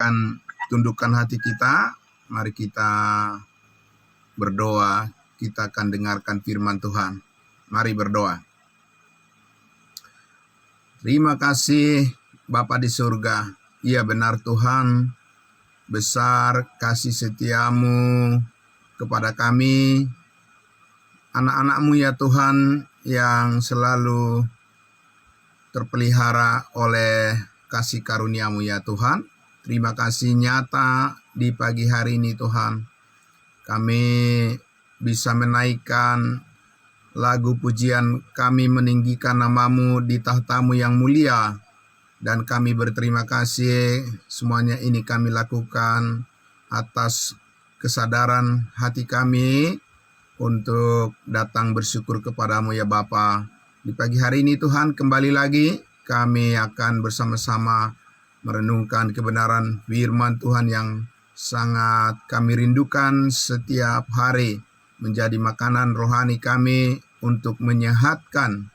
akan tundukkan hati kita. Mari kita berdoa. Kita akan dengarkan firman Tuhan. Mari berdoa. Terima kasih Bapa di surga. Iya benar Tuhan, besar kasih setiamu kepada kami, anak-anak-Mu ya Tuhan, yang selalu terpelihara oleh kasih karunia-Mu ya Tuhan. Terima kasih nyata di pagi hari ini Tuhan. Kami bisa menaikkan lagu pujian, kami meninggikan nama-Mu di tahta-Mu yang mulia. Dan kami berterima kasih, semuanya ini kami lakukan atas kesadaran hati kami untuk datang bersyukur kepada-Mu ya Bapa. Di pagi hari ini Tuhan, kembali lagi kami akan bersama-sama merenungkan kebenaran firman Tuhan yang sangat kami rindukan setiap hari, menjadi makanan rohani kami untuk menyehatkan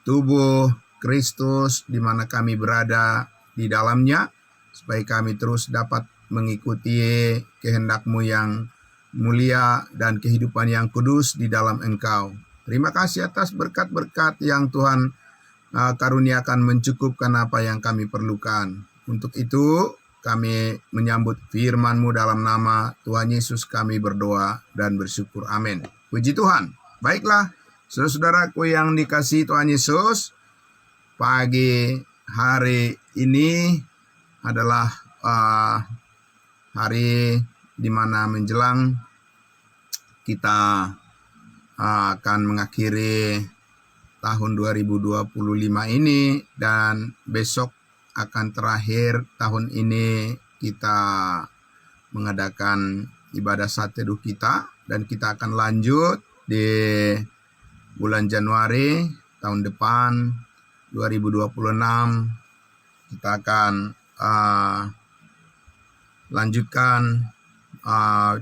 tubuh Kristus di mana kami berada di dalamnya, supaya kami terus dapat mengikuti kehendak-Mu yang mulia dan kehidupan yang kudus di dalam Engkau. Terima kasih atas berkat-berkat yang Tuhan karuniakan, mencukupkan apa yang kami perlukan. Untuk itu kami menyambut firman-Mu dalam nama Tuhan Yesus kami berdoa dan bersyukur. Amin. Puji Tuhan. Baiklah, saudara-saudaraku yang dikasihi Tuhan Yesus, pagi hari ini adalah hari di mana menjelang kita akan mengakhiri tahun 2025 ini, dan besok akan terakhir tahun ini kita mengadakan ibadah saat teduh kita, dan kita akan lanjut di bulan Januari tahun depan 2026. Kita akan lanjutkan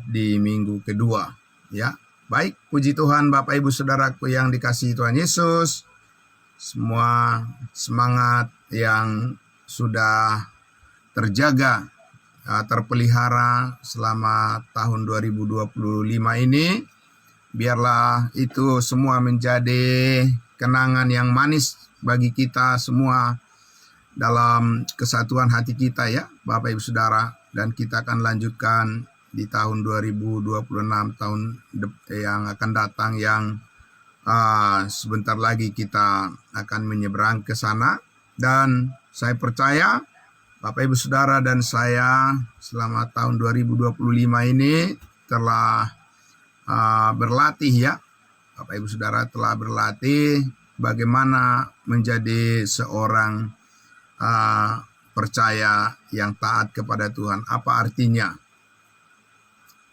di minggu kedua ya. Baik, puji Tuhan Bapak Ibu Saudaraku yang dikasihi Tuhan Yesus. Semua semangat yang sudah terjaga, terpelihara selama tahun 2025 ini, biarlah itu semua menjadi kenangan yang manis bagi kita semua dalam kesatuan hati kita ya Bapak Ibu Saudara. Dan kita akan lanjutkan di tahun 2026, tahun yang akan datang, yang sebentar lagi kita akan menyeberang ke sana. Dan saya percaya Bapak Ibu Saudara dan saya selama tahun 2025 ini telah berlatih ya. Bapak Ibu Saudara telah berlatih bagaimana menjadi seorang percaya yang taat kepada Tuhan. Apa artinya?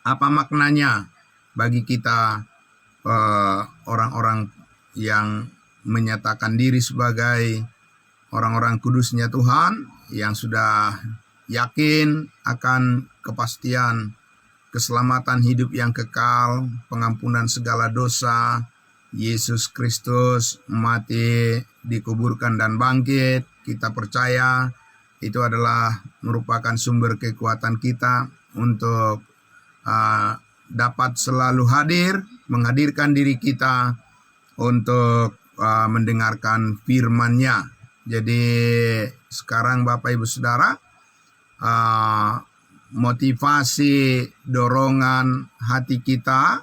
Apa maknanya bagi kita orang-orang yang menyatakan diri sebagai orang-orang kudusnya Tuhan, yang sudah yakin akan kepastian keselamatan hidup yang kekal, pengampunan segala dosa, Yesus Kristus mati, dikuburkan dan bangkit. Kita percaya itu adalah merupakan sumber kekuatan kita untuk dapat selalu hadir, menghadirkan diri kita untuk mendengarkan firman-Nya. Jadi sekarang Bapak Ibu Saudara, motivasi, dorongan hati kita,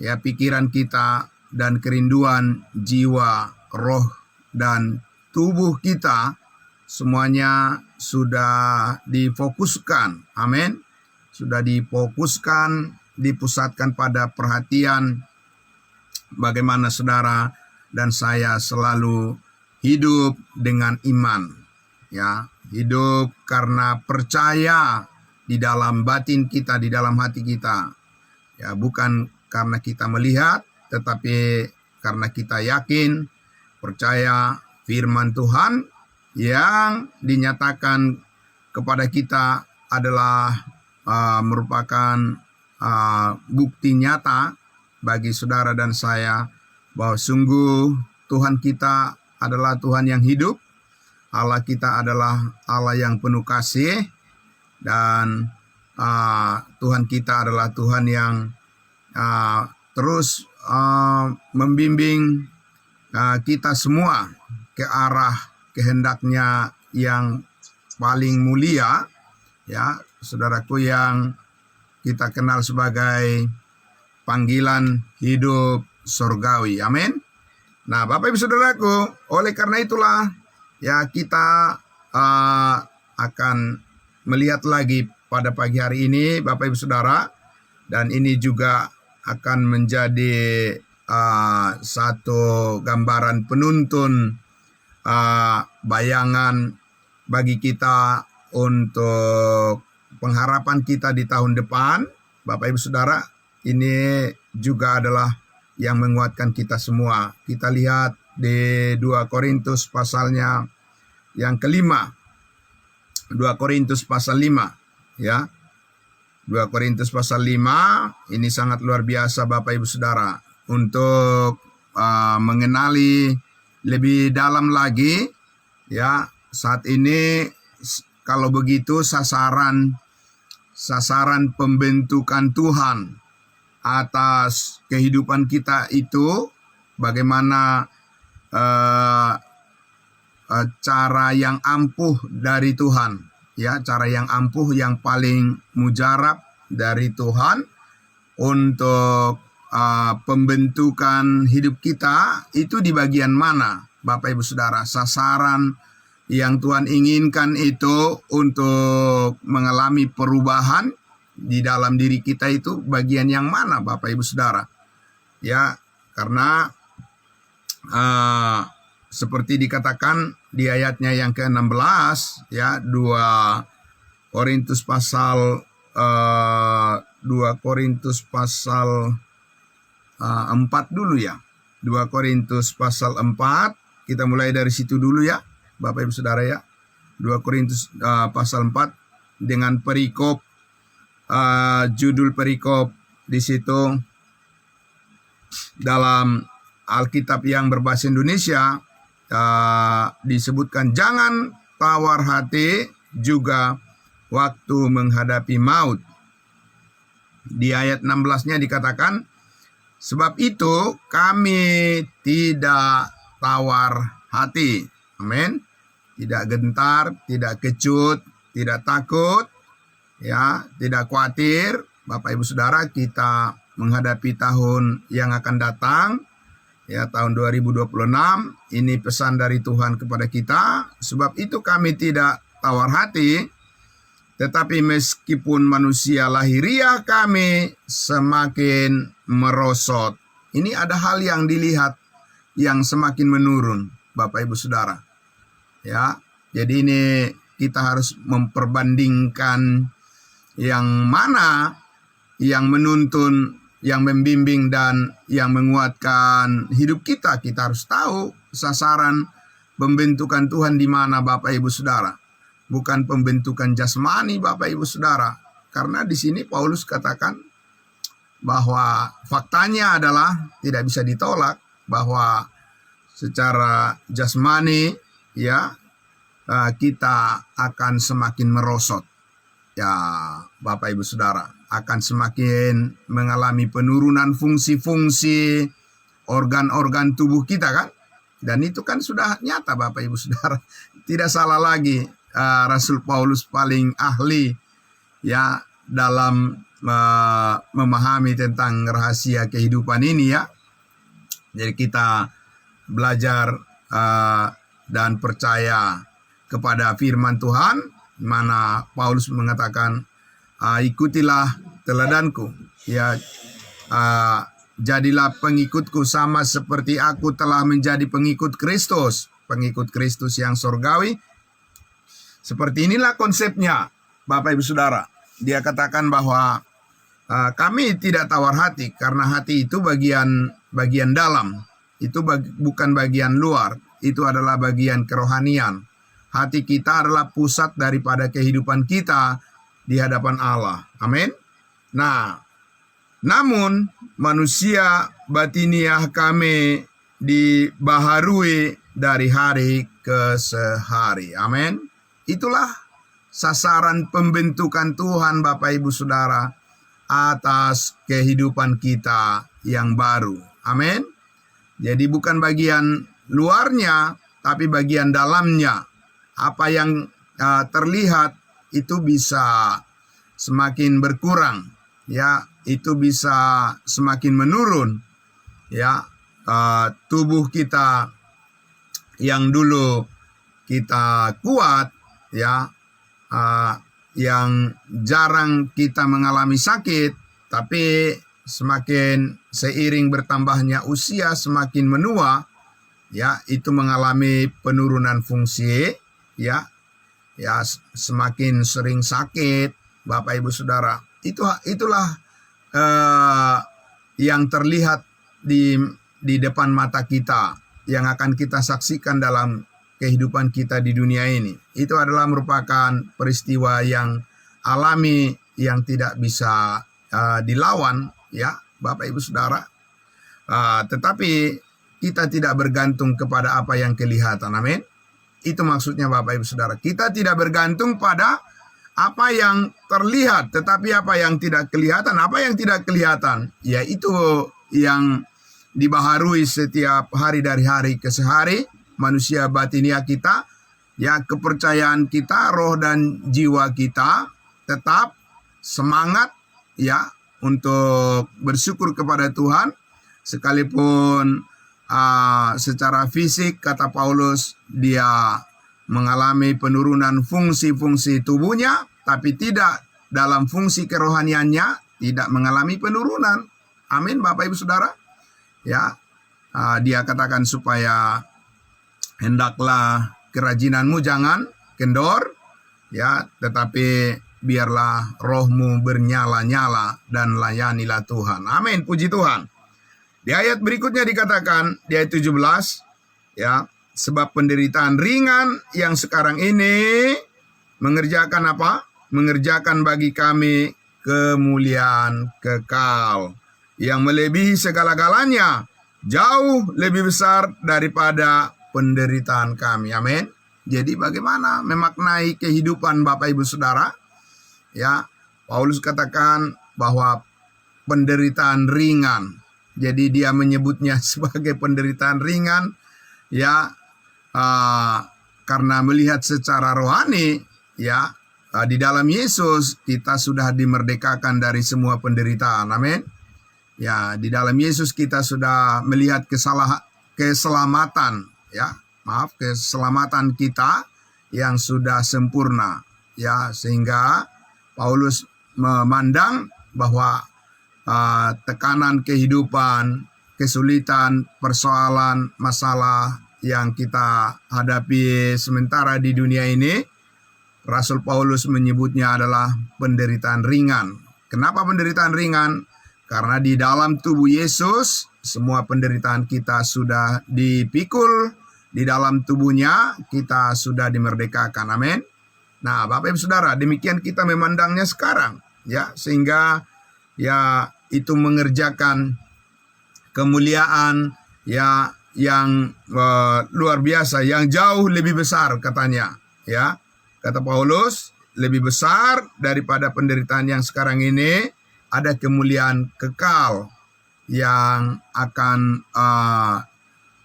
ya pikiran kita, dan kerinduan jiwa, roh, dan tubuh kita, semuanya sudah difokuskan. Amin. Sudah difokuskan, dipusatkan pada perhatian bagaimana saudara dan saya selalu hidup dengan iman. Ya, hidup karena percaya di dalam batin kita, di dalam hati kita. Ya, bukan karena kita melihat, tetapi karena kita yakin, percaya firman Tuhan yang dinyatakan kepada kita adalah merupakan bukti nyata bagi saudara dan saya bahwa sungguh Tuhan kita adalah Tuhan yang hidup. Allah kita adalah Allah yang penuh kasih, dan Tuhan kita adalah Tuhan yang terus membimbing kita semua ke arah kehendaknya yang paling mulia, ya saudaraku, yang kita kenal sebagai panggilan hidup surgawi. Amin. Nah, Bapak Ibu Saudaraku, oleh karena itulah ya kita akan melihat lagi pada pagi hari ini, Bapak Ibu Saudara, dan ini juga akan menjadi satu gambaran penuntun bayangan bagi kita untuk pengharapan kita di tahun depan. Bapak Ibu Saudara, ini juga adalah yang menguatkan kita semua. Kita lihat di 2 Korintus pasalnya yang kelima. 2 Korintus pasal 5, ya. 2 Korintus pasal 5 ini sangat luar biasa Bapak Ibu Saudara untuk mengenali lebih dalam lagi, ya. Saat ini kalau begitu sasaran pembentukan Tuhan atas kehidupan kita itu bagaimana cara yang ampuh dari Tuhan, ya, cara yang ampuh yang paling mujarab dari Tuhan untuk pembentukan hidup kita itu di bagian mana, Bapak Ibu Saudara. Sasaran yang Tuhan inginkan itu untuk mengalami perubahan di dalam diri kita itu bagian yang mana, Bapak Ibu Saudara? Ya, karena seperti dikatakan di ayatnya yang ke-16, ya, 2 Korintus pasal 4 dulu, ya. 2 Korintus pasal 4, kita mulai dari situ dulu, ya, Bapak Ibu Saudara, ya. 2 Korintus pasal 4 dengan perikop, judul perikop di situ dalam Alkitab yang berbahasa Indonesia disebutkan, jangan tawar hati juga waktu menghadapi maut. Di ayat 16-nya dikatakan, sebab itu kami tidak tawar hati. Amin. Tidak gentar, tidak kecut, tidak takut, ya, tidak khawatir. Bapak Ibu Saudara, kita menghadapi tahun yang akan datang, ya, tahun 2026. Ini pesan dari Tuhan kepada kita. Sebab itu kami tidak tawar hati, tetapi meskipun manusia lahiriah kami semakin merosot. Ini ada hal yang dilihat yang semakin menurun, Bapak Ibu Saudara. Ya, jadi ini kita harus memperbandingkan yang mana yang menuntun, yang membimbing, dan yang menguatkan hidup kita. Kita harus tahu sasaran pembentukan Tuhan di mana, Bapak Ibu Saudara. Bukan pembentukan jasmani, Bapak Ibu Saudara. Karena di sini Paulus katakan bahwa faktanya adalah tidak bisa ditolak bahwa secara jasmani, ya, kita akan semakin merosot, ya, Bapak Ibu Saudara, akan semakin mengalami penurunan fungsi-fungsi organ-organ tubuh kita, kan, dan itu kan sudah nyata, Bapak Ibu Saudara. Tidak salah lagi, Rasul Paulus paling ahli, ya, dalam memahami tentang rahasia kehidupan ini, ya. Jadi kita belajar dan percaya kepada firman Tuhan, mana Paulus mengatakan, ikutilah teladanku, ya, jadilah pengikutku sama seperti aku telah menjadi pengikut Kristus yang surgawi. Seperti inilah konsepnya, Bapak Ibu Saudara. Dia katakan bahwa kami tidak tawar hati, karena hati itu bagian dalam. Itu bukan bagian luar, itu adalah bagian kerohanian. Hati kita adalah pusat daripada kehidupan kita di hadapan Allah. Amin. Nah, namun manusia batiniah kami dibaharui dari hari ke sehari. Amin. Itulah sasaran pembentukan Tuhan Bapak Ibu Saudara atas kehidupan kita yang baru. Amin. Jadi bukan bagian luarnya, tapi bagian dalamnya. Apa yang terlihat itu bisa semakin berkurang, ya, itu bisa semakin menurun, ya. Tubuh kita yang dulu kita kuat, ya, yang jarang kita mengalami sakit, tapi semakin seiring bertambahnya usia, semakin menua, ya, itu mengalami penurunan fungsi, ya, semakin sering sakit, Bapak Ibu Saudara. Itulah yang terlihat di depan mata kita, yang akan kita saksikan dalam kehidupan kita di dunia ini. Itu adalah merupakan peristiwa yang alami, yang tidak bisa dilawan, ya Bapak Ibu Saudara. Tetapi kita tidak bergantung kepada apa yang kelihatan. Amin. Itu maksudnya Bapak Ibu Saudara. Kita tidak bergantung pada apa yang terlihat, tetapi apa yang tidak kelihatan. Apa yang tidak kelihatan, yaitu yang dibaharui setiap hari dari hari ke hari, manusia batinia kita, ya, kepercayaan kita, roh dan jiwa kita tetap semangat, ya, untuk bersyukur kepada Tuhan, sekalipun secara fisik, kata Paulus, dia mengalami penurunan fungsi-fungsi tubuhnya, tapi tidak dalam fungsi kerohaniannya, tidak mengalami penurunan. Amin, Bapak Ibu Saudara. Ya, dia katakan supaya hendaklah kerajinanmu jangan kendor, ya, tetapi biarlah rohmu bernyala-nyala dan layanilah Tuhan. Amin, puji Tuhan. Di ayat berikutnya dikatakan, di ayat 17, ya, sebab penderitaan ringan yang sekarang ini mengerjakan apa? Mengerjakan bagi kami kemuliaan kekal yang melebihi segala-galanya, jauh lebih besar daripada penderitaan kami. Amin. Jadi bagaimana memaknai kehidupan Bapak Ibu Saudara? Ya, Paulus katakan bahwa penderitaan ringan. Jadi dia menyebutnya sebagai penderitaan ringan, ya, karena melihat secara rohani, ya, di dalam Yesus kita sudah dimerdekakan dari semua penderitaan. Amin. Ya, di dalam Yesus kita sudah melihat keselamatan, ya, keselamatan kita yang sudah sempurna, ya, sehingga Paulus memandang bahwa tekanan kehidupan, kesulitan, persoalan, masalah yang kita hadapi sementara di dunia ini, Rasul Paulus menyebutnya adalah penderitaan ringan. Kenapa penderitaan ringan? Karena di dalam tubuh Yesus, semua penderitaan kita sudah dipikul, di dalam tubuhnya kita sudah dimerdekakan. Amin. Nah, Bapak Ibu Saudara, demikian kita memandangnya sekarang, ya, sehingga ya itu mengerjakan kemuliaan, ya, yang luar biasa, yang jauh lebih besar, katanya, ya. Kata Paulus, lebih besar daripada penderitaan yang sekarang ini, ada kemuliaan kekal yang akan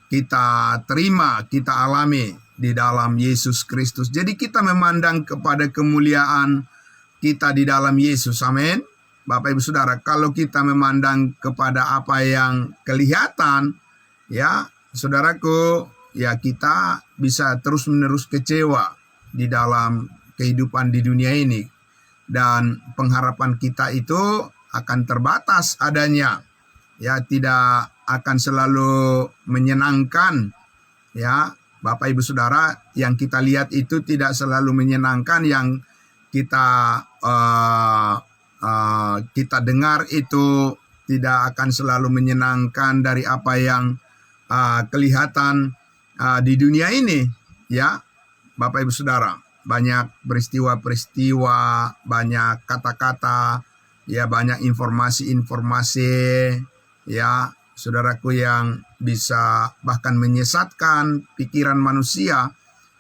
kita terima, kita alami di dalam Yesus Kristus. Jadi kita memandang kepada kemuliaan kita di dalam Yesus. Amin. Bapak Ibu Saudara, kalau kita memandang kepada apa yang kelihatan, ya, saudaraku, ya, kita bisa terus-menerus kecewa di dalam kehidupan di dunia ini. Dan pengharapan kita itu akan terbatas adanya. Ya, tidak akan selalu menyenangkan, ya. Bapak Ibu Saudara, yang kita lihat itu tidak selalu menyenangkan, yang kita dengar itu tidak akan selalu menyenangkan dari apa yang kelihatan di dunia ini, ya. Bapak Ibu Saudara, banyak peristiwa-peristiwa, banyak kata-kata, ya, banyak informasi-informasi, ya, saudaraku, yang bisa bahkan menyesatkan pikiran manusia,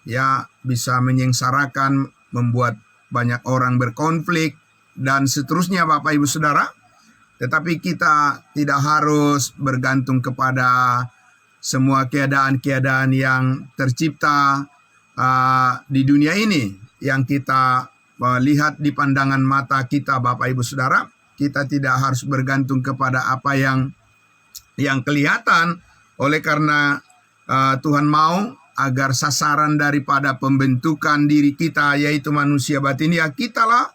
ya, bisa menyengsarakan, membuat banyak orang berkonflik, dan seterusnya Bapak Ibu Saudara. Tetapi kita tidak harus bergantung kepada semua keadaan-keadaan yang tercipta di dunia ini, yang kita lihat di pandangan mata kita Bapak Ibu Saudara. Kita tidak harus bergantung kepada apa yang kelihatan, oleh karena Tuhan mau agar sasaran daripada pembentukan diri kita, yaitu manusia batin, ya kitalah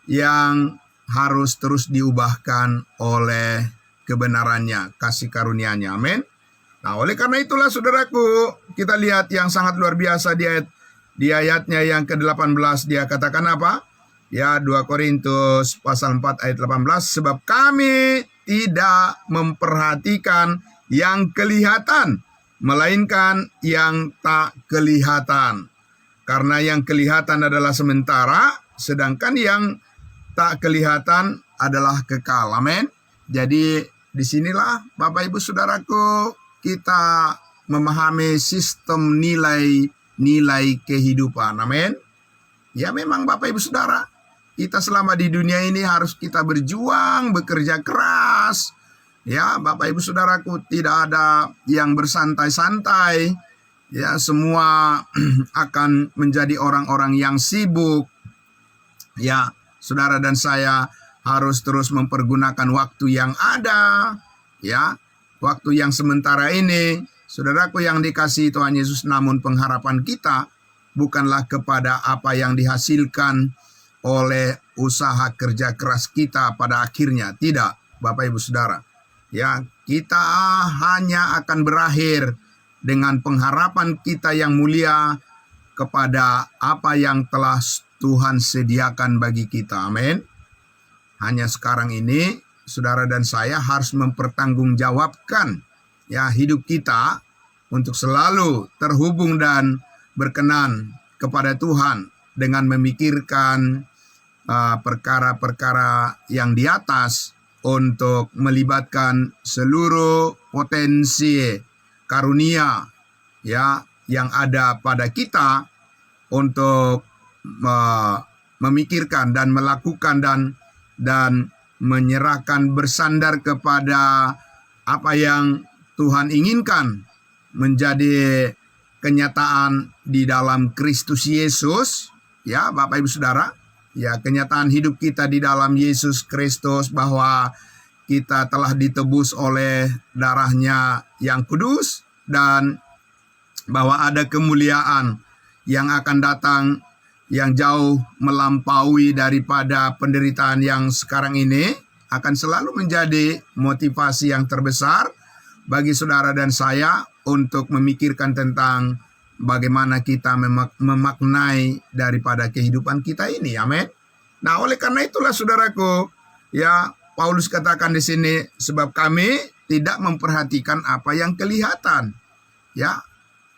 yang harus terus diubahkan oleh kebenarannya, kasih karunia-Nya. Amin. Nah, oleh karena itulah saudaraku, kita lihat yang sangat luar biasa di ayatnya yang ke-18, dia katakan apa? Ya, 2 Korintus pasal 4 ayat 18, sebab kami tidak memperhatikan yang kelihatan, melainkan yang tak kelihatan. Karena yang kelihatan adalah sementara, sedangkan yang tak kelihatan adalah kekal. Amin. Jadi disinilah Bapak Ibu Saudaraku, kita memahami sistem nilai kehidupan. Amin. Ya memang Bapak Ibu Saudara, kita selama di dunia ini harus kita berjuang, bekerja keras. Ya Bapak Ibu Saudaraku, tidak ada yang bersantai-santai. Ya semua akan menjadi orang-orang yang sibuk. Ya, saudara dan saya harus terus mempergunakan waktu yang ada. Ya, waktu yang sementara ini, saudaraku yang dikasihi Tuhan Yesus, namun pengharapan kita bukanlah kepada apa yang dihasilkan oleh usaha kerja keras kita pada akhirnya. Tidak, Bapak Ibu Saudara. Ya, kita hanya akan berakhir dengan pengharapan kita yang mulia kepada apa yang telah Tuhan sediakan bagi kita. Amin. Hanya sekarang ini saudara dan saya harus mempertanggungjawabkan ya hidup kita untuk selalu terhubung dan berkenan kepada Tuhan dengan memikirkan perkara-perkara yang di atas, untuk melibatkan seluruh potensi karunia ya yang ada pada kita untuk memikirkan dan melakukan dan menyerahkan, bersandar kepada apa yang Tuhan inginkan menjadi kenyataan di dalam Kristus Yesus. Ya Bapak Ibu Saudara, ya kenyataan hidup kita di dalam Yesus Kristus, bahwa kita telah ditebus oleh darahnya yang kudus, dan bahwa ada kemuliaan yang akan datang yang jauh melampaui daripada penderitaan yang sekarang ini, akan selalu menjadi motivasi yang terbesar bagi saudara dan saya untuk memikirkan tentang bagaimana kita memaknai daripada kehidupan kita ini. Amin. Nah, oleh karena itulah saudaraku, ya Paulus katakan di sini, sebab kami tidak memperhatikan apa yang kelihatan. Ya,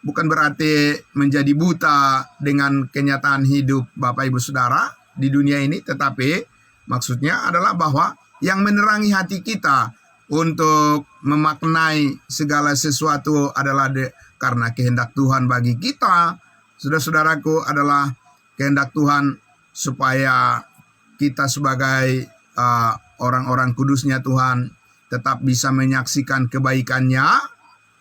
bukan berarti menjadi buta dengan kenyataan hidup Bapak Ibu Saudara di dunia ini, tetapi maksudnya adalah bahwa yang menerangi hati kita untuk memaknai segala sesuatu adalah karena kehendak Tuhan bagi kita. Saudara-saudaraku, adalah kehendak Tuhan supaya kita sebagai orang-orang kudusnya Tuhan tetap bisa menyaksikan kebaikannya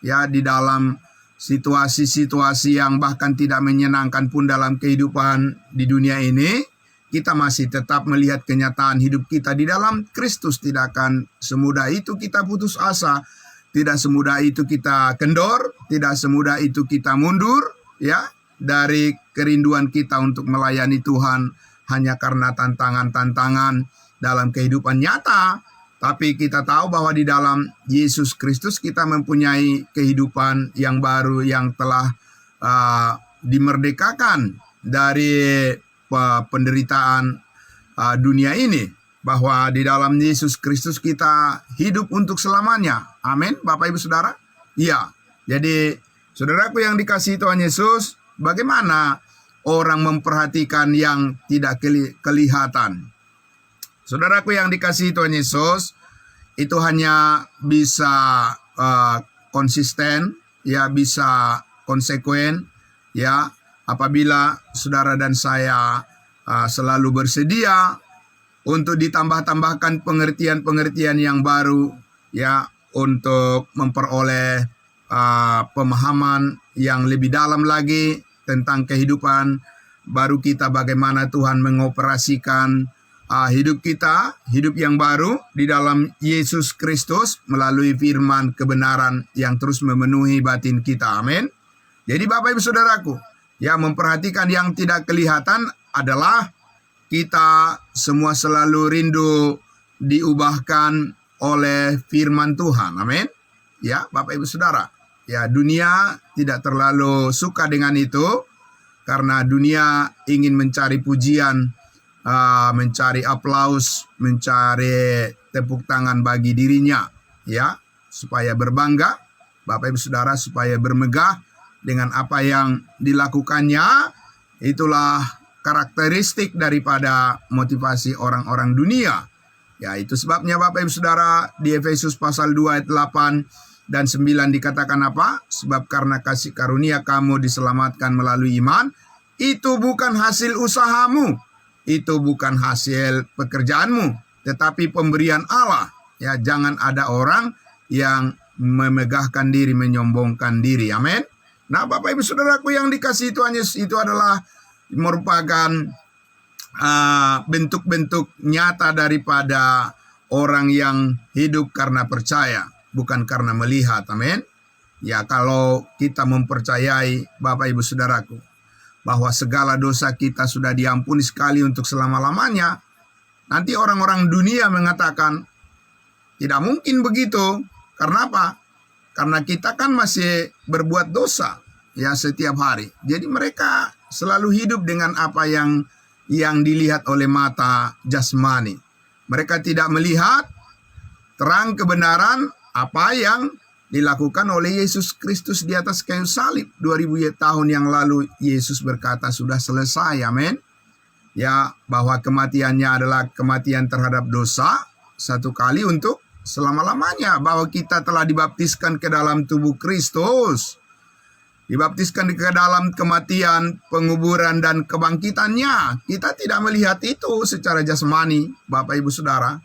ya di dalam situasi-situasi yang bahkan tidak menyenangkan pun dalam kehidupan di dunia ini. Kita masih tetap melihat kenyataan hidup kita di dalam Kristus. Tidak akan semudah itu kita putus asa, tidak semudah itu kita kendor, tidak semudah itu kita mundur ya dari kerinduan kita untuk melayani Tuhan hanya karena tantangan-tantangan dalam kehidupan nyata. Tapi kita tahu bahwa di dalam Yesus Kristus kita mempunyai kehidupan yang baru, yang telah dimerdekakan dari penderitaan dunia ini. Bahwa di dalam Yesus Kristus kita hidup untuk selamanya. Amin, Bapak Ibu Saudara. Iya, jadi saudaraku yang dikasihi Tuhan Yesus, bagaimana orang memperhatikan yang tidak kelihatan? Saudaraku yang dikasihi Tuhan Yesus, itu hanya bisa konsisten, ya bisa konsekuen, ya apabila saudara dan saya selalu bersedia untuk ditambah-tambahkan pengertian-pengertian yang baru, ya, untuk memperoleh pemahaman yang lebih dalam lagi tentang kehidupan baru kita, bagaimana Tuhan mengoperasikan hidup kita, hidup yang baru di dalam Yesus Kristus melalui firman kebenaran yang terus memenuhi batin kita. Amin. Jadi Bapak Ibu Saudaraku, ya, memperhatikan yang tidak kelihatan adalah kita semua selalu rindu diubahkan oleh firman Tuhan. Amin. Ya, Bapak Ibu Saudara. Ya, dunia tidak terlalu suka dengan itu karena dunia ingin mencari pujian, mencari aplaus, mencari tepuk tangan bagi dirinya, ya, supaya berbangga, Bapak Ibu Saudara, supaya bermegah dengan apa yang dilakukannya. Itulah karakteristik daripada motivasi orang-orang dunia. Ya, itu sebabnya Bapak Ibu Saudara di Efesus pasal 2 ayat 8 dan 9 dikatakan apa? Sebab karena kasih karunia kamu diselamatkan melalui iman, itu bukan hasil usahamu, itu bukan hasil pekerjaanmu, tetapi pemberian Allah. Ya, jangan ada orang yang memegahkan diri, menyombongkan diri. Amin. Nah, Bapak Ibu Saudaraku yang dikasihi Tuhan Yesus, itu adalah merupakan bentuk-bentuk nyata daripada orang yang hidup karena percaya, bukan karena melihat. Amin. Ya, kalau kita mempercayai, Bapak Ibu Saudaraku, bahwa segala dosa kita sudah diampuni sekali untuk selama-lamanya, nanti orang-orang dunia mengatakan tidak mungkin begitu. Karena apa? Karena kita kan masih berbuat dosa, ya, setiap hari. Jadi mereka selalu hidup dengan apa yang dilihat oleh mata jasmani. Mereka tidak melihat terang kebenaran apa yang dilakukan oleh Yesus Kristus di atas kayu salib. 2000 tahun yang lalu Yesus berkata sudah selesai. Amin. Ya, bahwa kematiannya adalah kematian terhadap dosa satu kali untuk selama-lamanya, bahwa kita telah dibaptiskan ke dalam tubuh Kristus, dibaptiskan ke dalam kematian, penguburan, dan kebangkitannya. Kita tidak melihat itu secara jasmani, Bapak Ibu Saudara,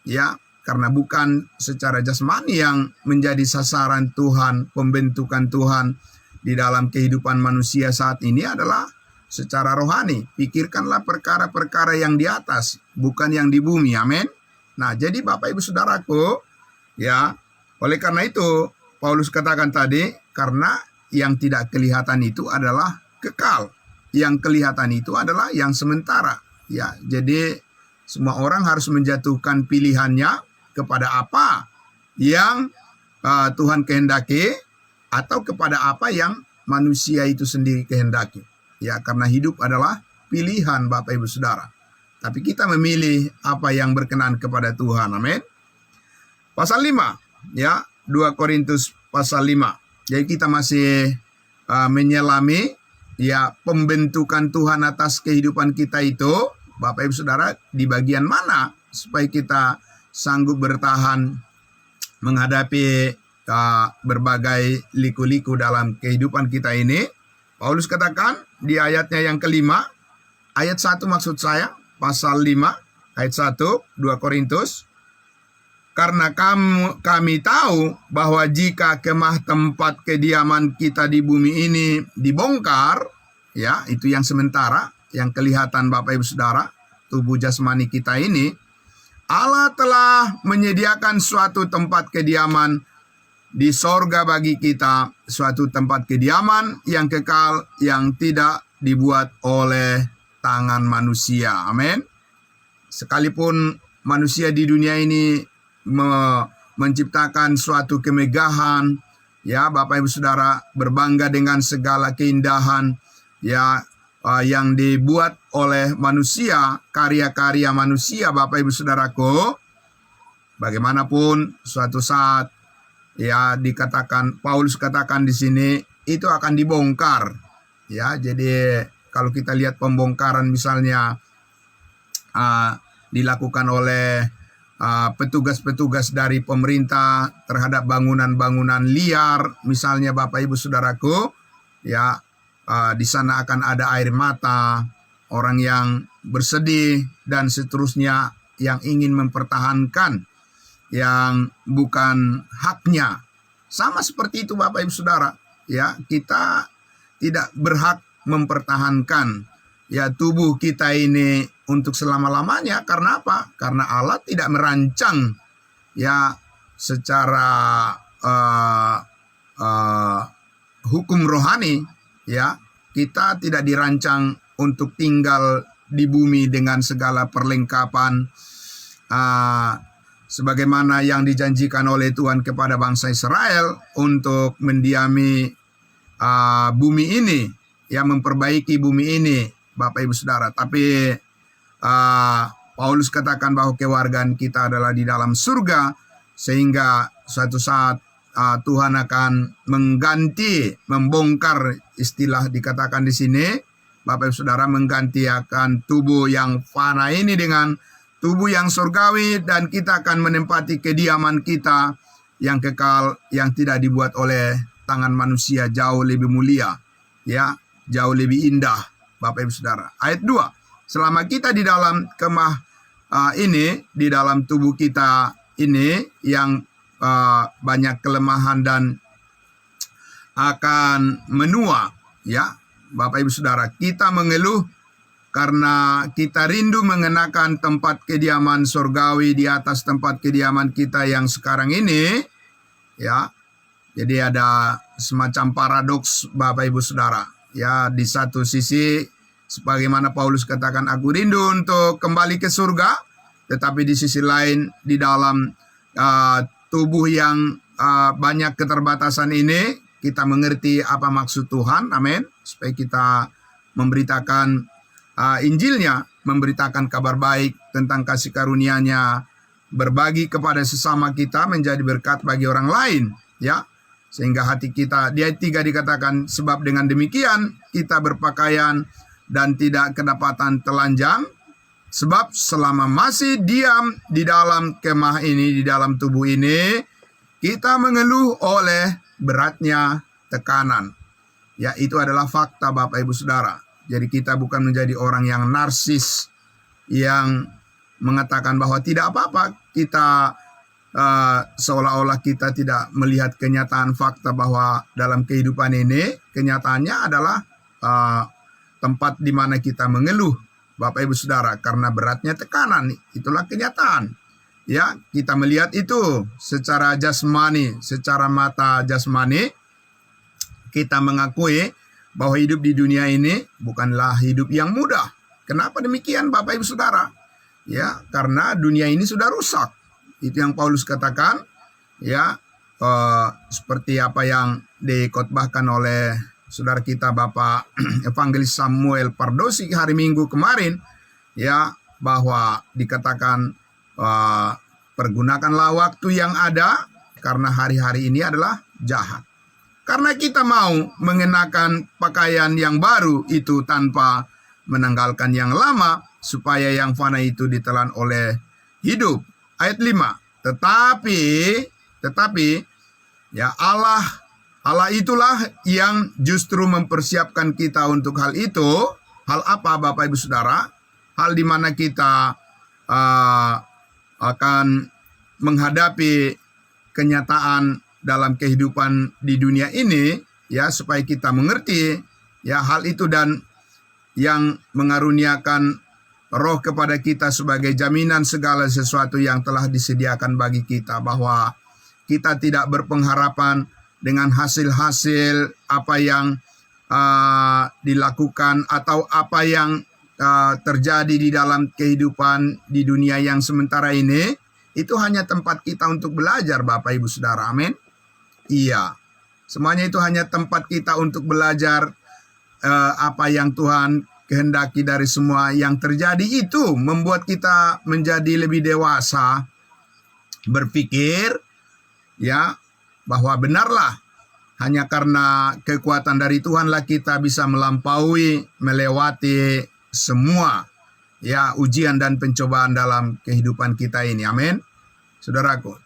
ya, karena bukan secara jasmani yang menjadi sasaran Tuhan, pembentukan Tuhan di dalam kehidupan manusia saat ini adalah secara rohani. Pikirkanlah perkara-perkara yang di atas, bukan yang di bumi. Amin. Nah, jadi Bapak Ibu Saudaraku, ya, oleh karena itu Paulus katakan tadi, karena yang tidak kelihatan itu adalah kekal, yang kelihatan itu adalah yang sementara. Ya, jadi semua orang harus menjatuhkan pilihannya kepada apa yang Tuhan kehendaki atau kepada apa yang manusia itu sendiri kehendaki. Ya, karena hidup adalah pilihan, Bapak Ibu Saudara. Tapi kita memilih apa yang berkenan kepada Tuhan. Amin. Pasal 5, ya, 2 Korintus pasal 5. Jadi kita masih menyelami, ya, pembentukan Tuhan atas kehidupan kita itu, Bapak Ibu Saudara, di bagian mana supaya kita sanggup bertahan menghadapi berbagai liku-liku dalam kehidupan kita ini. Paulus katakan di ayatnya yang kelima, ayat 1 maksud saya, pasal 5, ayat 1, 2 Korintus. Karena kami tahu bahwa jika kemah tempat kediaman kita di bumi ini dibongkar, ya, itu yang sementara, yang kelihatan Bapak Ibu Saudara, tubuh jasmani kita ini, Allah telah menyediakan suatu tempat kediaman di sorga bagi kita, suatu tempat kediaman yang kekal, yang tidak dibuat oleh tangan manusia. Amin. Sekalipun manusia di dunia ini menciptakan suatu kemegahan, ya, Bapak Ibu Saudara, berbangga dengan segala keindahan, ya, yang dibuat oleh manusia, karya-karya manusia, Bapak Ibu Saudaraku, bagaimanapun suatu saat, ya, dikatakan, Paulus katakan di sini, itu akan dibongkar. Ya, jadi kalau kita lihat pembongkaran misalnya dilakukan oleh petugas-petugas dari pemerintah terhadap bangunan-bangunan liar, misalnya Bapak Ibu Saudaraku, ya, di sana akan ada air mata, orang yang bersedih, dan seterusnya, yang ingin mempertahankan yang bukan haknya. Sama seperti itu Bapak Ibu Saudara, ya, kita tidak berhak mempertahankan ya tubuh kita ini untuk selama-lamanya. Karena apa? Karena Allah tidak merancang ya secara hukum rohani, ya, kita tidak dirancang untuk tinggal di bumi dengan segala perlengkapan sebagaimana yang dijanjikan oleh Tuhan kepada bangsa Israel untuk mendiami bumi ini, ya, memperbaiki bumi ini Bapak Ibu Saudara. Tapi Paulus katakan bahwa kewargaan kita adalah di dalam surga, sehingga suatu saat Tuhan akan mengganti, membongkar, istilah dikatakan di sini Bapak Ibu Saudara, mengganti akan tubuh yang fana ini dengan tubuh yang surgawi, dan kita akan menempati kediaman kita yang kekal, yang tidak dibuat oleh tangan manusia, jauh lebih mulia, ya, jauh lebih indah Bapak Ibu Saudara. Ayat 2, selama kita di dalam kemah ini, di dalam tubuh kita ini yang banyak kelemahan dan akan menua, ya Bapak Ibu Saudara, kita mengeluh karena kita rindu mengenakan tempat kediaman surgawi di atas tempat kediaman kita yang sekarang ini, ya. Jadi ada semacam paradoks Bapak Ibu Saudara, ya. Di satu sisi sebagaimana Paulus katakan, aku rindu untuk kembali ke surga, tetapi di sisi lain di dalam tubuh yang banyak keterbatasan ini, kita mengerti apa maksud Tuhan, amin, supaya kita memberitakan Injilnya, memberitakan kabar baik tentang kasih karunia-Nya, berbagi kepada sesama kita, menjadi berkat bagi orang lain, ya, sehingga hati kita, di ayat 3 dikatakan, sebab dengan demikian kita berpakaian dan tidak kedapatan telanjang, sebab selama masih diam di dalam kemah ini, di dalam tubuh ini, kita mengeluh oleh beratnya tekanan. Ya, itu adalah fakta Bapak Ibu Saudara. Jadi kita bukan menjadi orang yang narsis, yang mengatakan bahwa tidak apa-apa, kita seolah-olah kita tidak melihat kenyataan fakta bahwa dalam kehidupan ini, kenyataannya adalah tempat di mana kita mengeluh Bapak Ibu Saudara, karena beratnya tekanan. Itulah kenyataan. Ya, kita melihat itu secara jasmani, secara mata jasmani. Kita mengakui bahwa hidup di dunia ini bukanlah hidup yang mudah. Kenapa demikian Bapak Ibu Saudara? Ya, karena dunia ini sudah rusak. Itu yang Paulus katakan, ya, seperti apa yang dikotbahkan oleh saudara kita Bapak Evangelis Samuel Pardosi hari Minggu kemarin, ya, bahwa dikatakan pergunakanlah waktu yang ada, karena hari-hari ini adalah jahat. Karena kita mau mengenakan pakaian yang baru itu tanpa menanggalkan yang lama, supaya yang fana itu ditelan oleh hidup. Ayat 5, tetapi ya Allah itulah yang justru mempersiapkan kita untuk hal itu. Hal apa Bapak Ibu Saudara? Hal di mana kita akan menghadapi kenyataan dalam kehidupan di dunia ini, ya, supaya kita mengerti ya hal itu, dan yang mengaruniakan Roh kepada kita sebagai jaminan segala sesuatu yang telah disediakan bagi kita, bahwa kita tidak berpengharapan dengan hasil-hasil apa yang dilakukan atau apa yang terjadi di dalam kehidupan di dunia yang sementara ini. Itu hanya tempat kita untuk belajar Bapak Ibu Saudara, amin. Iya, semuanya itu hanya tempat kita untuk belajar apa yang Tuhan kehendaki dari semua yang terjadi. Itu membuat kita menjadi lebih dewasa, berpikir, ya, bahwa benarlah hanya karena kekuatan dari Tuhanlah kita bisa melampaui, melewati semua, ya, ujian dan pencobaan dalam kehidupan kita ini, amin. Saudaraku,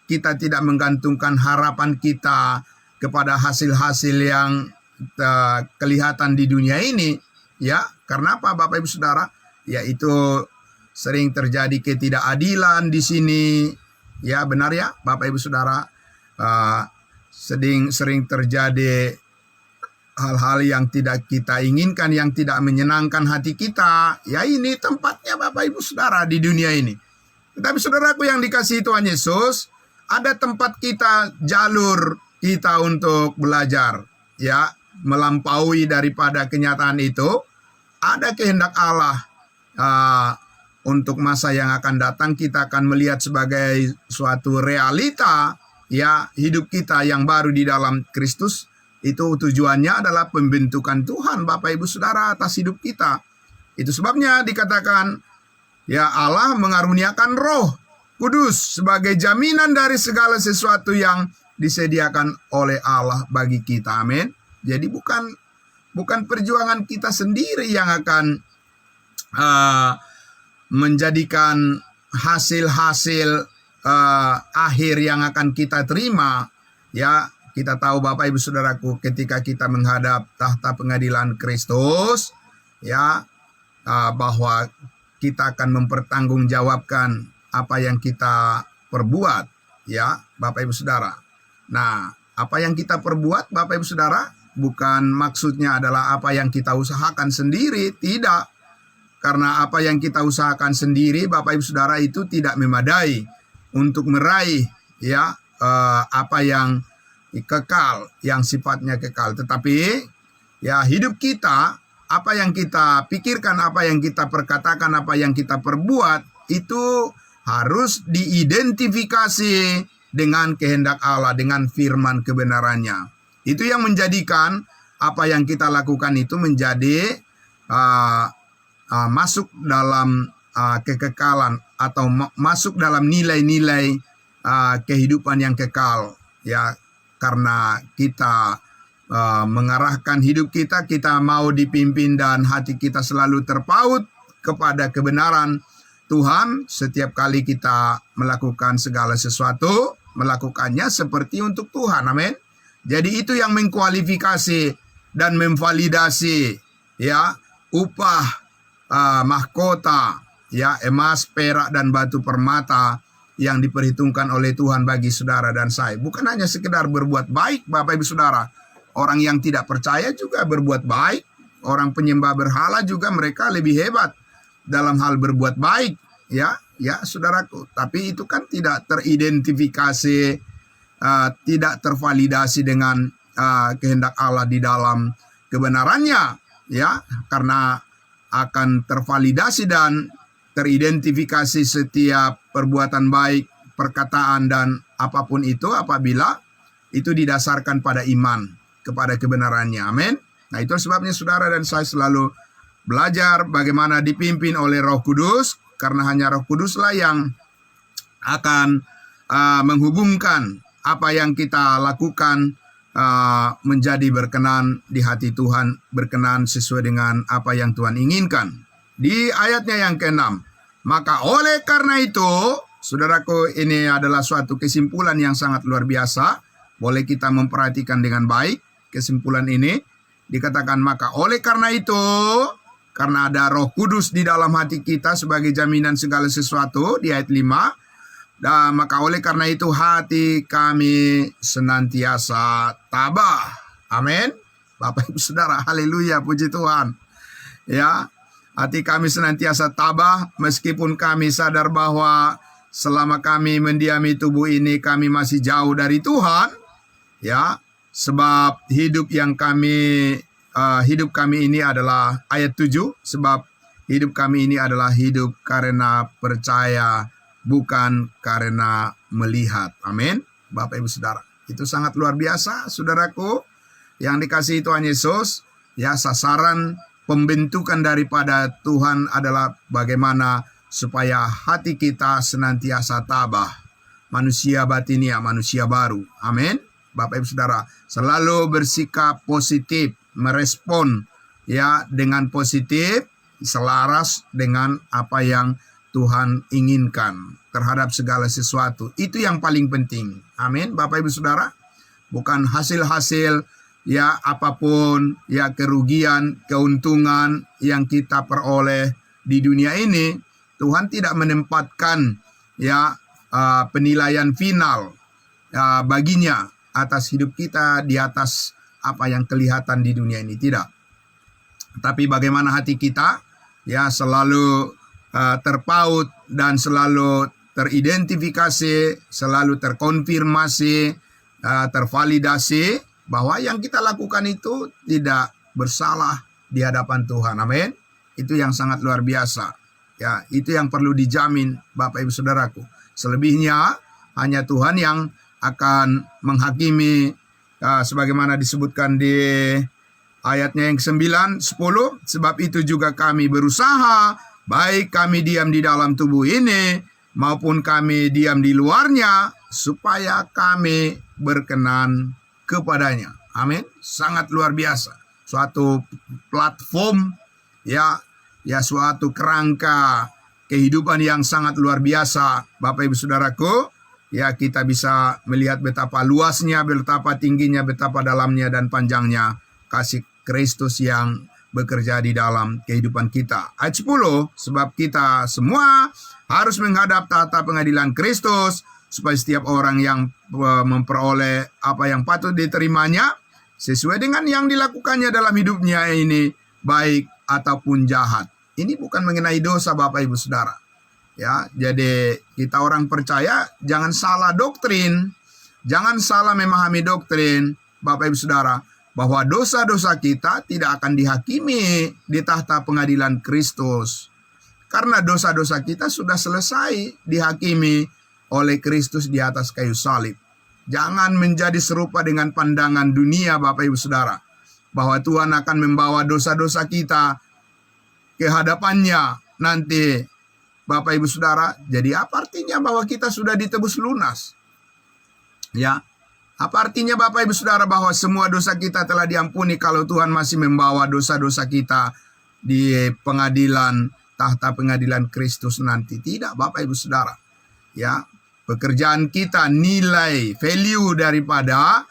kita tidak menggantungkan harapan kita kepada hasil-hasil yang kelihatan di dunia ini, ya. Karena apa Bapak Ibu Saudara? yaitu sering terjadi ketidakadilan di sini. Ya, benar ya, Bapak Ibu Saudara. Sering terjadi hal-hal yang tidak kita inginkan, yang tidak menyenangkan hati kita. Ya, ini tempatnya Bapak Ibu Saudara di dunia ini. Tetapi saudaraku yang dikasihi Tuhan Yesus, ada tempat kita, jalur kita untuk belajar. Ya, melampaui daripada kenyataan itu, ada kehendak Allah. Untuk masa yang akan datang kita akan melihat sebagai suatu realita, ya, hidup kita yang baru di dalam Kristus. Itu tujuannya adalah pembentukan Tuhan Bapak Ibu Saudara atas hidup kita. Itu sebabnya dikatakan, ya, Allah mengaruniakan Roh Kudus sebagai jaminan dari segala sesuatu yang disediakan oleh Allah bagi kita. Amin. Jadi bukan perjuangan kita sendiri yang akan menjadikan hasil-hasil akhir yang akan kita terima. Ya, kita tahu Bapak Ibu Saudaraku, ketika kita menghadap tahta pengadilan Kristus, ya, bahwa kita akan mempertanggungjawabkan apa yang kita perbuat, ya, Bapak Ibu Saudara. Nah, apa yang kita perbuat Bapak Ibu Saudara, bukan maksudnya adalah apa yang kita usahakan sendiri, tidak. Karena apa yang kita usahakan sendiri Bapak Ibu Saudara itu tidak memadai untuk meraih, ya, apa yang kekal, yang sifatnya kekal. Tetapi ya, hidup kita, apa yang kita pikirkan, apa yang kita perkatakan, apa yang kita perbuat, itu harus diidentifikasi dengan kehendak Allah, dengan firman kebenarannya. Itu yang menjadikan apa yang kita lakukan itu menjadi masuk dalam kekekalan, atau masuk dalam nilai-nilai kehidupan yang kekal. Ya, karena kita mengarahkan hidup kita, kita mau dipimpin dan hati kita selalu terpaut kepada kebenaran Tuhan. Setiap kali kita melakukan segala sesuatu, melakukannya seperti untuk Tuhan. Amin. Jadi itu yang mengkualifikasi dan memvalidasi, ya, upah mahkota, ya, emas, perak, dan batu permata yang diperhitungkan oleh Tuhan bagi saudara dan saya. Bukan hanya sekedar berbuat baik Bapak Ibu Saudara. Orang yang tidak percaya juga berbuat baik. Orang penyembah berhala juga mereka lebih hebat dalam hal berbuat baik. Ya saudaraku. Tapi itu kan tidak teridentifikasi, tidak tervalidasi dengan kehendak Allah di dalam kebenarannya. Ya, karena akan tervalidasi dan teridentifikasi setiap perbuatan baik, perkataan, dan apapun itu apabila itu didasarkan pada iman kepada kebenarannya. Amin. Nah, itu sebabnya saudara dan saya selalu belajar bagaimana dipimpin oleh Roh Kudus, karena hanya Roh Kuduslah yang akan menghubungkan apa yang kita lakukan menjadi berkenan di hati Tuhan, berkenan sesuai dengan apa yang Tuhan inginkan. Di ayatnya yang ke-6, maka oleh karena itu, saudaraku, ini adalah suatu kesimpulan yang sangat luar biasa. Boleh kita memperhatikan dengan baik kesimpulan ini. Dikatakan, maka oleh karena itu, karena ada Roh Kudus di dalam hati kita sebagai jaminan segala sesuatu, di ayat 5, dan maka oleh karena itu hati kami senantiasa tabah. Amin. Bapak Ibu Saudara, haleluya, puji Tuhan. Ya, hati kami senantiasa tabah meskipun kami sadar bahwa selama kami mendiami tubuh ini kami masih jauh dari Tuhan. Ya, sebab hidup kami ini adalah ayat 7, sebab hidup kami ini adalah hidup karena percaya, bukan karena melihat. Amin. Bapak Ibu Saudara, itu sangat luar biasa, saudaraku yang dikasihi Tuhan Yesus. Ya, sasaran pembentukan daripada Tuhan adalah bagaimana supaya hati kita senantiasa tabah, manusia batinia, manusia baru. Amin. Bapak Ibu Saudara, selalu bersikap positif, merespon, ya, dengan positif, selaras dengan apa yang Tuhan inginkan terhadap segala sesuatu. Itu yang paling penting. Amin. Bapak Ibu Saudara, bukan hasil-hasil, ya, apapun, ya, kerugian, keuntungan yang kita peroleh di dunia ini, Tuhan tidak menempatkan ya penilaian final baginya atas hidup kita di atas apa yang kelihatan di dunia ini, tidak. Tapi bagaimana hati kita ya selalu terpaut dan selalu teridentifikasi, selalu terkonfirmasi, tervalidasi bahwa yang kita lakukan itu tidak bersalah di hadapan Tuhan. Amin. Itu yang sangat luar biasa. Ya, itu yang perlu dijamin Bapak Ibu Saudaraku. Selebihnya hanya Tuhan yang akan menghakimi, sebagaimana disebutkan di ayatnya yang ke-9, 10. Sebab itu juga kami berusaha, baik kami diam di dalam tubuh ini, maupun kami diam di luarnya, supaya kami berkenan kepadanya. Amin. Sangat luar biasa. Suatu platform, ya suatu kerangka kehidupan yang sangat luar biasa, Bapak Ibu Saudaraku. Ya, kita bisa melihat betapa luasnya, betapa tingginya, betapa dalamnya dan panjangnya kasih Kristus yang bekerja di dalam kehidupan kita. Ayat 10, sebab kita semua harus menghadap tahta pengadilan Kristus, supaya setiap orang yang memperoleh apa yang patut diterimanya, sesuai dengan yang dilakukannya dalam hidupnya ini, baik ataupun jahat. Ini bukan mengenai dosa, Bapak Ibu Saudara. Ya, jadi kita orang percaya jangan salah doktrin, jangan salah memahami doktrin, Bapak Ibu Saudara, bahwa dosa-dosa kita tidak akan dihakimi di tahta pengadilan Kristus. Karena dosa-dosa kita sudah selesai dihakimi oleh Kristus di atas kayu salib. Jangan menjadi serupa dengan pandangan dunia, Bapak Ibu Saudara, bahwa Tuhan akan membawa dosa-dosa kita ke hadapannya nanti, Bapak Ibu Saudara. Jadi apa artinya bahwa kita sudah ditebus lunas? Ya, apa artinya Bapak Ibu Saudara bahwa semua dosa kita telah diampuni kalau Tuhan masih membawa dosa-dosa kita di pengadilan, tahta pengadilan Kristus nanti? Tidak, Bapak Ibu Saudara. Ya, pekerjaan kita, nilai, value daripada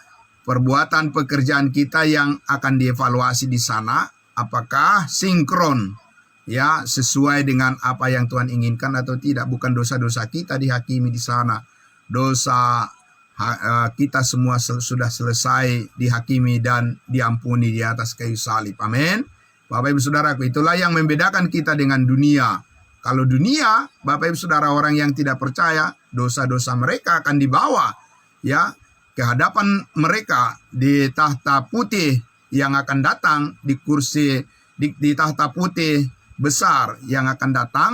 perbuatan pekerjaan kita yang akan dievaluasi di sana, apakah sinkron, ya, sesuai dengan apa yang Tuhan inginkan atau tidak. Bukan dosa-dosa kita dihakimi di sana. Dosa kita semua sudah selesai dihakimi dan diampuni di atas kayu salib. Amin. Bapak Ibu Saudaraku, itulah yang membedakan kita dengan dunia. Kalau dunia, Bapak Ibu Saudara, orang yang tidak percaya, dosa-dosa mereka akan dibawa, ya, ke hadapan mereka di tahta putih yang akan datang, di kursi di tahta putih besar yang akan datang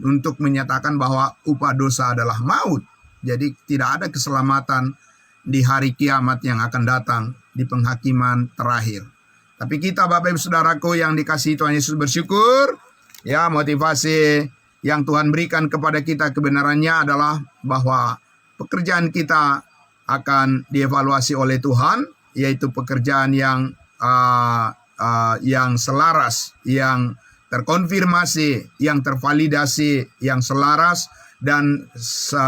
untuk menyatakan bahwa upah dosa adalah maut. Jadi tidak ada keselamatan di hari kiamat yang akan datang, di penghakiman terakhir. Tapi kita, Bapak Ibu Saudaraku yang dikasihi Tuhan Yesus, bersyukur, ya, motivasi yang Tuhan berikan kepada kita kebenarannya adalah bahwa pekerjaan kita akan dievaluasi oleh Tuhan, yaitu pekerjaan yang selaras, yang terkonfirmasi, yang tervalidasi, yang selaras, dan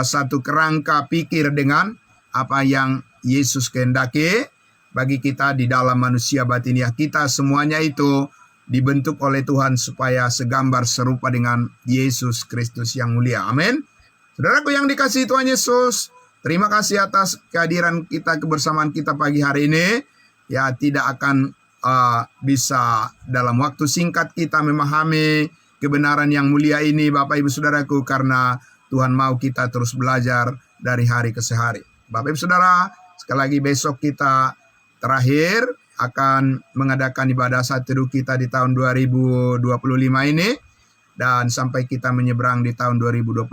satu kerangka pikir dengan apa yang Yesus kehendaki bagi kita di dalam manusia batiniah kita. Semuanya itu dibentuk oleh Tuhan supaya segambar serupa dengan Yesus Kristus yang mulia. Amin. Saudaraku yang dikasihi Tuhan Yesus, terima kasih atas kehadiran kita, kebersamaan kita pagi hari ini. Ya, tidak akan bisa dalam waktu singkat kita memahami kebenaran yang mulia ini, Bapak Ibu Saudaraku, karena Tuhan mau kita terus belajar dari hari ke hari. Bapak Ibu Saudara, sekali lagi besok kita terakhir akan mengadakan ibadah saat teduh kita di tahun 2025 ini, dan sampai kita menyeberang di tahun 2026.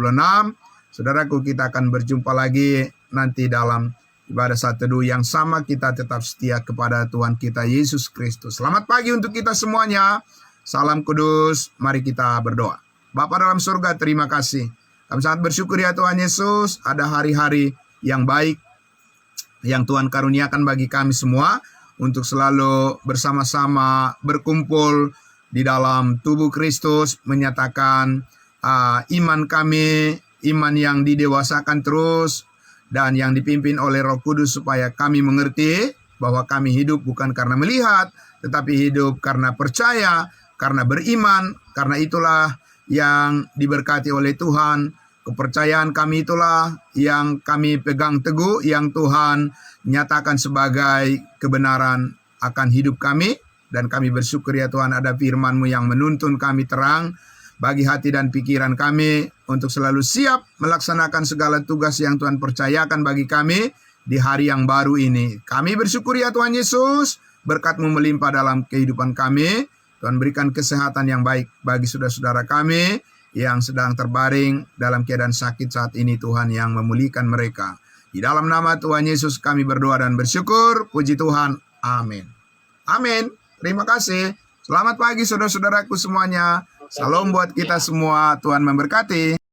Saudaraku, kita akan berjumpa lagi nanti dalam ibadah saat teduh yang sama. Kita tetap setia kepada Tuhan kita Yesus Kristus. Selamat pagi untuk kita semuanya. Salam kudus. Mari kita berdoa. Bapa dalam surga, terima kasih. Kami sangat bersyukur ya Tuhan Yesus, ada hari-hari yang baik yang Tuhan karuniakan bagi kami semua untuk selalu bersama-sama berkumpul di dalam tubuh Kristus, menyatakan iman kami, iman yang didewasakan terus dan yang dipimpin oleh Roh Kudus, supaya kami mengerti bahwa kami hidup bukan karena melihat, tetapi hidup karena percaya, karena beriman. Karena itulah yang diberkati oleh Tuhan. Kepercayaan kami itulah yang kami pegang teguh, yang Tuhan nyatakan sebagai kebenaran akan hidup kami. Dan kami bersyukur ya Tuhan, ada firman-Mu yang menuntun kami terang bagi hati dan pikiran kami untuk selalu siap melaksanakan segala tugas yang Tuhan percayakan bagi kami di hari yang baru ini. Kami bersyukur ya Tuhan Yesus, berkat-Mu melimpah dalam kehidupan kami. Tuhan berikan kesehatan yang baik bagi saudara-saudara kami yang sedang terbaring dalam keadaan sakit saat ini, Tuhan, yang memulihkan mereka. Di dalam nama Tuhan Yesus kami berdoa dan bersyukur. Puji Tuhan. Amin. Amin. Terima kasih. Selamat pagi saudara-saudaraku semuanya. Salam buat kita semua. Tuhan memberkati.